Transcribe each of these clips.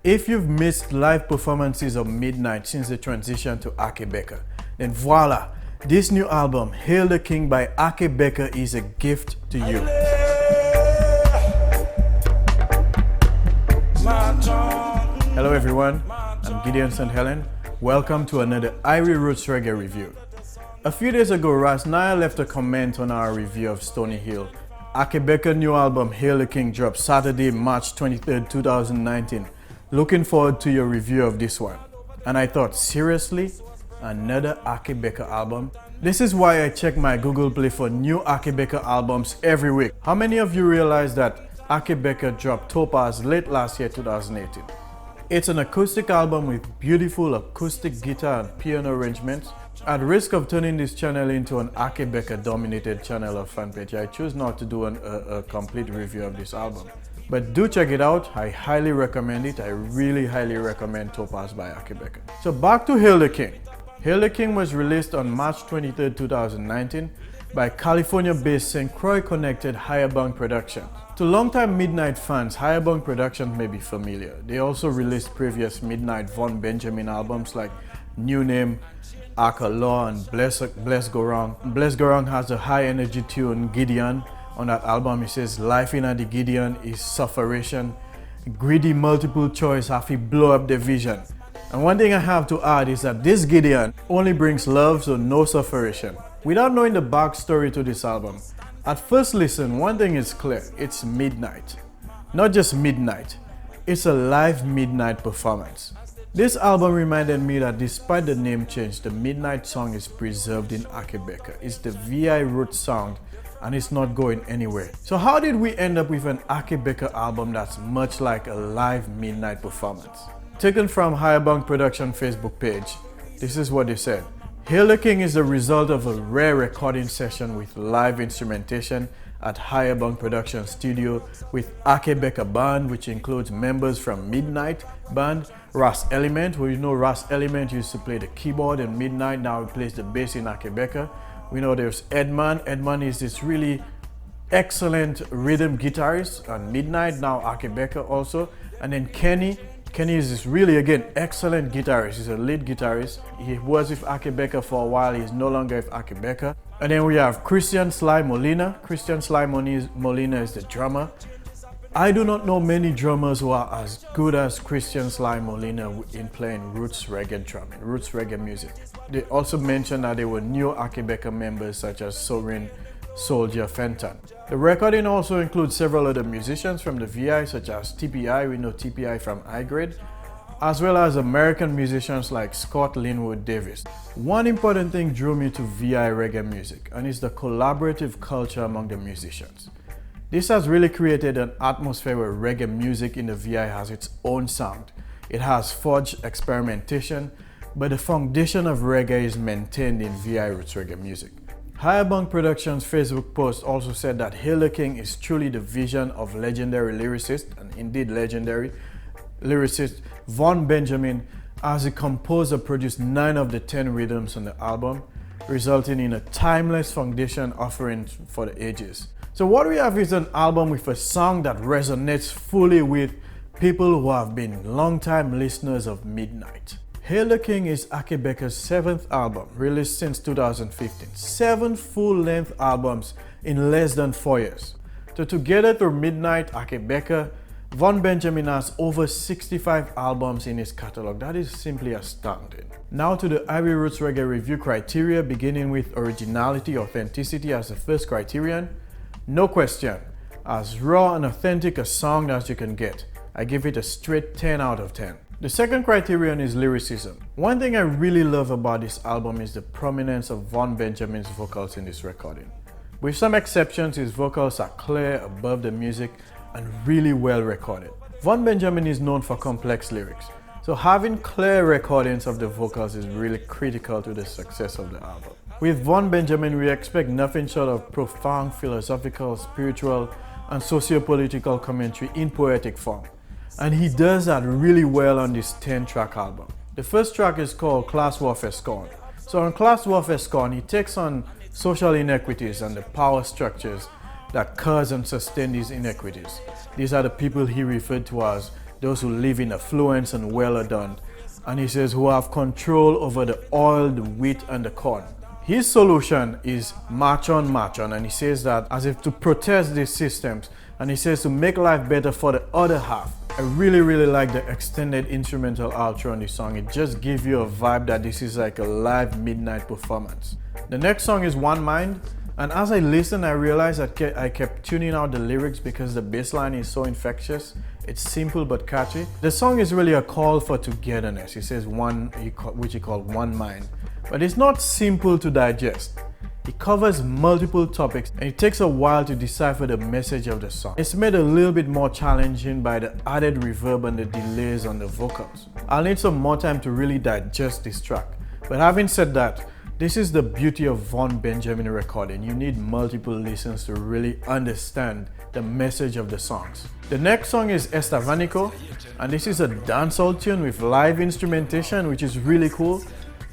If you've missed live performances of Midnite since the transition to Akae Beka, then voila, this new album, Hail the King by Akae Beka, is a gift to you. Hello everyone, I'm Gideon St.Helen. Welcome to another Irie Roots Reggae Review. A few days ago, Ras Naya left a comment on our review of Stony Hill. Akae Beka's new album, Hail the King, dropped Saturday, March 23rd, 2019. Looking forward to your review of this one. And I thought, seriously? Another Akae Beka album? This is why I check my Google Play for new Akae Beka albums every week. How many of you realize that Akae Beka dropped Topaz late last year, 2018? It's an acoustic album with beautiful acoustic guitar and piano arrangements. At risk of turning this channel into an Akae Beka dominated channel or fan page, I choose not to do a complete review of this album. But do check it out, I highly recommend it. I really highly recommend Topaz by Akae Beka. So back to Hail the King. Hail the King was released on March 23, 2019 by California-based St. Croix-connected Higherbung Productions. To longtime Midnite fans, Higherbung Productions may be familiar. They also released previous Midnite Von Benjamin albums like New Name, Aka Law, and Bless Gorong. Bless Gorong has a high energy tune, Gideon. On that album, it says, life in the Gideon is sufferation. Greedy multiple choice have to blow up the vision. And one thing I have to add is that this Gideon only brings love, so no sufferation. Without knowing the backstory to this album, at first listen, one thing is clear, it's Midnite. Not just Midnite, it's a live Midnite performance. This album reminded me that despite the name change, the Midnite song is preserved in Akae Beka. It's the VI root sound and it's not going anywhere. So how did we end up with an Akae Beka album that's much like a live Midnite performance? Taken from Higherbung Production Facebook page, this is what they said. Hail the King is the result of a rare recording session with live instrumentation at Higherbung Production Studio with Akae Beka Band, which includes members from Midnite Band, Ras Element, who you know Ras Element used to play the keyboard in Midnite, now he plays the bass in Akae Beka. We know there's Edman. Edman is this really excellent rhythm guitarist on Midnite, now Akae Beka also. And then Kenny is this really, again, excellent guitarist. He's a lead guitarist. He was with Akae Beka for a while. He's no longer with Akae Beka. And then we have Christian Sly Molina. Christian Sly Molina is the drummer. I do not know many drummers who are as good as Christian Sly Molina in playing roots reggae drumming, roots reggae music. They also mentioned that there were new Akae Beka members such as Sorin, Soldier, Fenton. The recording also includes several other musicians from the VI such as TPI, we know TPI from I-Grade, as well as American musicians like Scott Linwood Davis. One important thing drew me to VI reggae music, and it's the collaborative culture among the musicians. This has really created an atmosphere where reggae music in the VI has its own sound. It has forged experimentation, but the foundation of reggae is maintained in VI Roots Reggae music. Higherbung Productions' Facebook post also said that Hail the King is truly the vision of legendary lyricist, and indeed legendary lyricist, Von Benjamin, as the composer produced 9 of the 10 rhythms on the album, resulting in a timeless foundation offering for the ages. So what we have is an album with a song that resonates fully with people who have been long-time listeners of Midnite. Hail the King is Akae Beka's 7th album, released since 2015. 7 full-length albums in less than 4 years. So together through Midnite, Akae Beka, Von Benjamin has over 65 albums in his catalog. That is simply astounding. Now to the Irie Roots Reggae Review criteria, beginning with originality, authenticity as the first criterion. No question, as raw and authentic a song as you can get. I give it a straight 10 out of 10. The second criterion is lyricism. One thing I really love about this album is the prominence of Von Benjamin's vocals in this recording. With some exceptions, his vocals are clear, above the music, and really well recorded. Von Benjamin is known for complex lyrics, so having clear recordings of the vocals is really critical to the success of the album. With Von Benjamin, we expect nothing short of profound philosophical, spiritual, and socio-political commentary in poetic form. And he does that really well on this 10-track album. The first track is called Class Warfare Scorn. So on Class Warfare Scorn, he takes on social inequities and the power structures that cause and sustain these inequities. These are the people he referred to as those who live in affluence and well adorned. And he says, who have control over the oil, the wheat, and the corn. His solution is march on, and he says that as if to protest these systems, and he says to make life better for the other half. I really like the extended instrumental outro on this song. It just gives you a vibe that this is like a live midnight performance. The next song is One Mind, and as I listened, I realized that I kept tuning out the lyrics because the bass line is so infectious. It's simple but catchy. The song is really a call for togetherness. He says which he called One Mind, but it's not simple to digest. It covers multiple topics and it takes a while to decipher the message of the song. It's made a little bit more challenging by the added reverb and the delays on the vocals. I'll need some more time to really digest this track. But having said that, this is the beauty of Von Benjamin recording. You need multiple listens to really understand the message of the songs. The next song is Estevanico, and this is a dancehall tune with live instrumentation, which is really cool.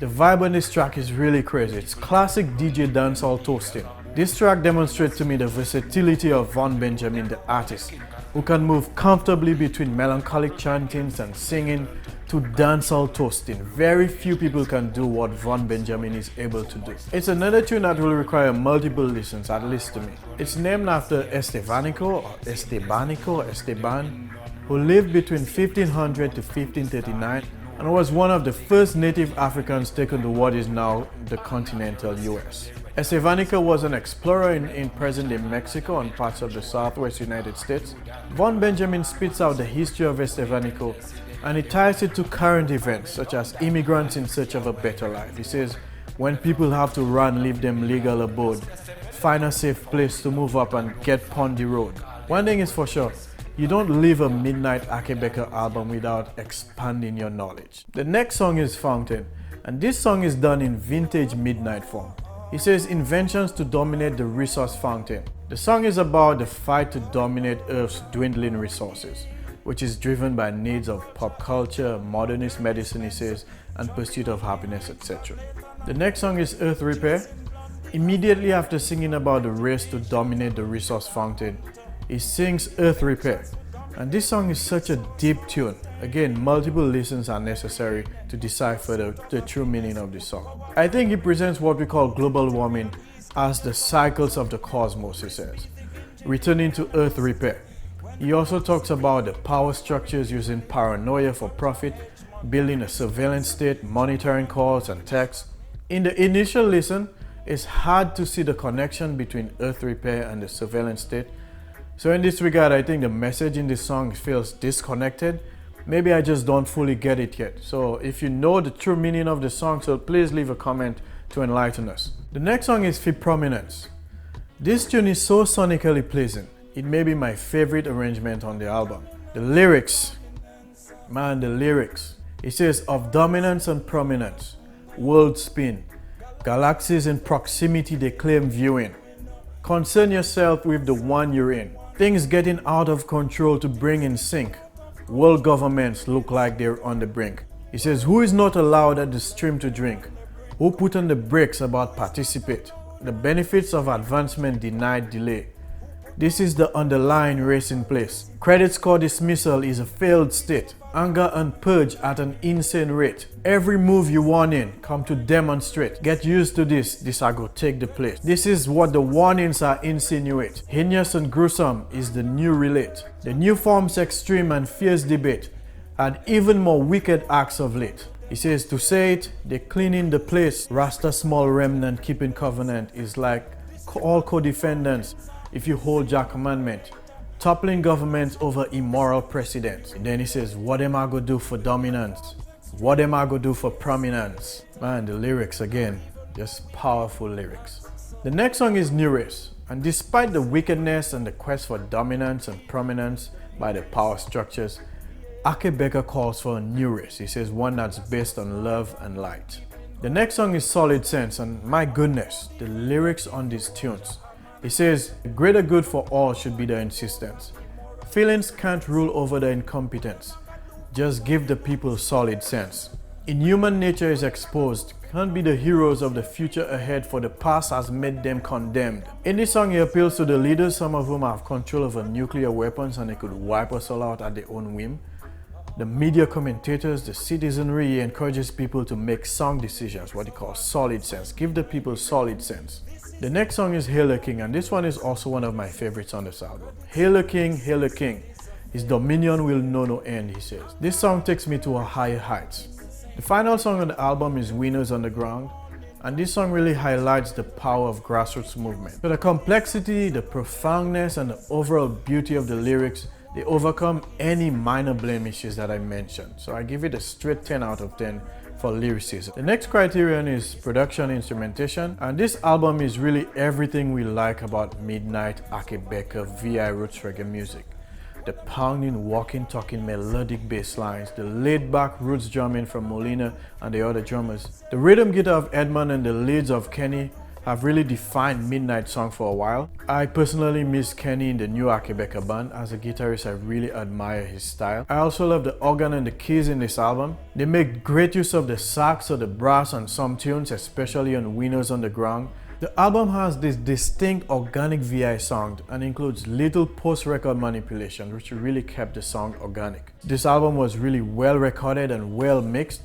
The vibe on this track is really crazy. It's classic DJ dancehall toasting. This track demonstrates to me the versatility of Von Benjamin, the artist, who can move comfortably between melancholic chantings and singing to dancehall toasting. Very few people can do what Von Benjamin is able to do. It's another tune that will require multiple listens, at least to me. It's named after Estevanico or Esteban, who lived between 1500 to 1539 and was one of the first native Africans taken to what is now the continental US. Estevanico was an explorer in present-day Mexico and parts of the southwest United States. Von Benjamin spits out the history of Estevanico and he ties it to current events such as immigrants in search of a better life. He says, when people have to run, leave them legal abode, find a safe place to move up and get on the road. One thing is for sure, you don't leave a Midnite Akae Beka album without expanding your knowledge. The next song is Fountain, and this song is done in vintage Midnite form. He says inventions to dominate the resource fountain. The song is about the fight to dominate Earth's dwindling resources, which is driven by needs of pop culture, modernist medicine, he says, and pursuit of happiness, etc. The next song is Earth Repair. Immediately after singing about the race to dominate the resource fountain, he sings Earth Repair. And this song is such a deep tune. Again, multiple listens are necessary to decipher the true meaning of this song. I think he presents what we call global warming as the cycles of the cosmos, he says, returning to Earth Repair. He also talks about the power structures using paranoia for profit, building a surveillance state, monitoring calls and texts. In the initial listen, it's hard to see the connection between Earth Repair and the surveillance state. So in this regard, I think the message in this song feels disconnected. Maybe I just don't fully get it yet. So if you know the true meaning of the song, so please leave a comment to enlighten us. The next song is Prominence. This tune is so sonically pleasing. It may be my favorite arrangement on the album. The lyrics, man, the lyrics. It says, of dominance and prominence, world spin, galaxies in proximity they claim viewing. Concern yourself with the one you're in. Things getting out of control to bring in sync. World governments look like they're on the brink. He says, who is not allowed at the stream to drink? Who put on the brakes about participate? The benefits of advancement denied delay. This is the underlying race in place. Credit score dismissal is a failed state. Anger and purge at an insane rate. Every move you want in, come to demonstrate. Get used to this I go take the place. This is what the warnings are insinuate. Heinous and gruesome is the new relate. The new forms extreme and fierce debate, and even more wicked acts of late. He says to say it, they cleaning the place. Rasta small remnant keeping covenant is like all co-defendants if you hold your commandment. Toppling governments over immoral precedents. And then he says, what am I gonna do for dominance? What am I gonna do for prominence? Man, the lyrics again, just powerful lyrics. The next song is New Race. And despite the wickedness and the quest for dominance and prominence by the power structures, Akae Beka calls for a new race. He says one that's based on love and light. The next song is Solid Sense, and my goodness, the lyrics on these tunes. He says, the greater good for all should be the insistence. Feelings can't rule over the incompetence. Just give the people solid sense. Inhuman nature is exposed. Can't be the heroes of the future ahead, for the past has made them condemned. In this song, he appeals to the leaders, some of whom have control over nuclear weapons and they could wipe us all out at their own whim. the media commentators, the citizenry. He encourages people to make song decisions, what he calls solid sense. Give the people solid sense. The next song is Hail the King, and this one is also one of my favorites on this album. Hail the King, hail the King. His dominion will know no end, he says. This song takes me to a higher heights. The final song on the album is Winners on the Ground, and this song really highlights the power of grassroots movement. So the complexity, the profoundness, and the overall beauty of the lyrics, they overcome any minor blemishes that I mentioned. So I give it a straight 10 out of 10 for lyricism. The next criterion is production instrumentation, and this album is really everything we like about Midnite, Akae Beka, Irie Roots Reggae music. The pounding, walking, talking, melodic bass lines, the laid-back roots drumming from Molina and the other drummers, the rhythm guitar of Edmund and the leads of Kenny have really defined Midnite song for a while. I personally miss Kenny in the new Akae Beka band. As a guitarist, I really admire his style. I also love the organ and the keys in this album. They make great use of the sax or the brass on some tunes, especially on Winners on the Ground. The album has this distinct organic VI sound and includes little post-record manipulation, which really kept the song organic. This album was really well recorded and well mixed.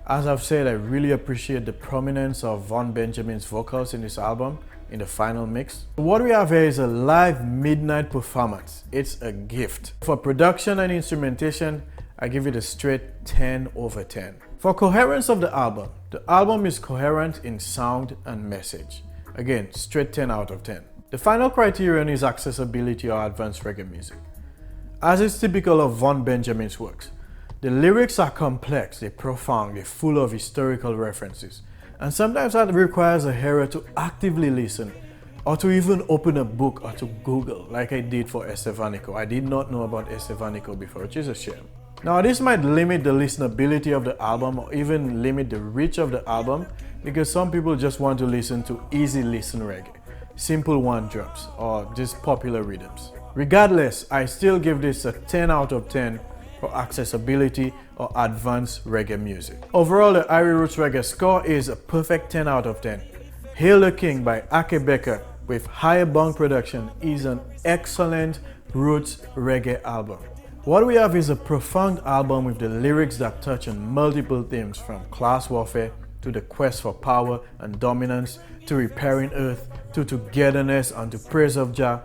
As I've said, I really appreciate the prominence of Von Benjamin's vocals in this album in the final mix. What we have here is a live Midnite performance. It's a gift. For production and instrumentation, I give it a straight 10 over 10. For coherence of the album is coherent in sound and message. Again, straight 10 out of 10. The final criterion is accessibility or advanced reggae music. As is typical of Von Benjamin's works, the lyrics are complex, they're profound, they're full of historical references. And sometimes that requires a hearer to actively listen or to even open a book or to Google, like I did for Estevanico. I did not know about Estevanico before, which is a shame. Now this might limit the listenability of the album or even limit the reach of the album because some people just want to listen to easy listen reggae, simple one drops or just popular rhythms. Regardless, I still give this a 10 out of 10 for accessibility or advanced reggae music. Overall, the Irie Roots Reggae score is a perfect 10 out of 10. Hail the King by Akae Beka with higher bong production is an excellent roots reggae album. What we have is a profound album with the lyrics that touch on multiple themes, from class warfare to the quest for power and dominance to repairing earth to togetherness and to praise of Jah.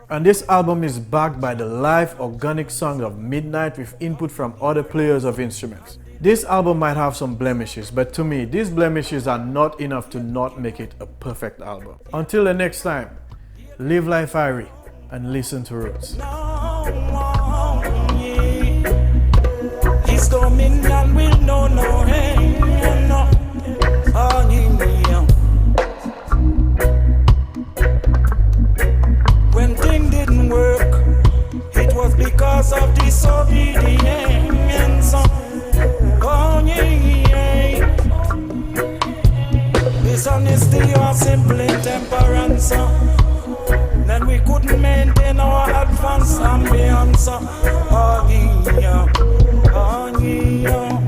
And this album is backed by the live organic song of Midnite with input from other players of instruments. This album might have some blemishes, but to me, these blemishes are not enough to not make it a perfect album. Until the next time, live life Irie and listen to Roots. His dominion will know no end. When things didn't work, it was because of disobedience. Oh yeah. Dishonesty or simple intemperance. Then we couldn't maintain our advanced ambience. Oh yeah. Oh yeah.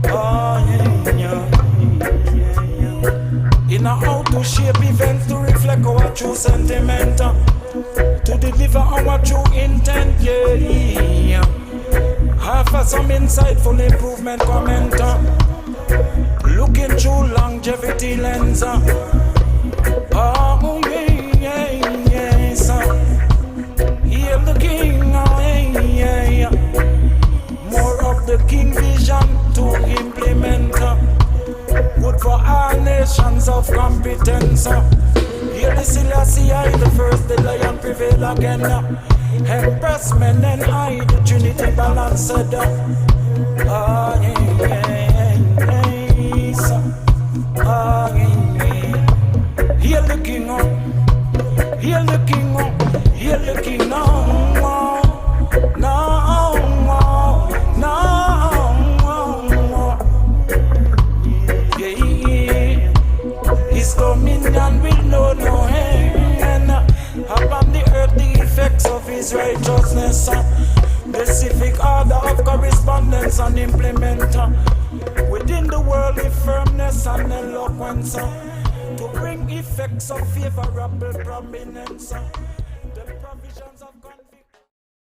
Oh yeah. In a how to shape events to reflect our true sentiment, to deliver our true intent, yeah. Offer some insightful improvement comment, looking through longevity lens. Oh yeah, yes. Hear the King, oh yeah. More of the King vision to implement. Good for all nations of competence. Hear the Selassie, I the first, the lion prevail again. Empress men and I, the Trinity balanced. Oh yes. Oh yeah. Hear the King, hear the King, hear the King, no. His dominion will know no end. Upon the earth the effects of his righteousness. Specific order of correspondence and implement. Within the world with firmness and eloquence. To bring effects of favorable prominence.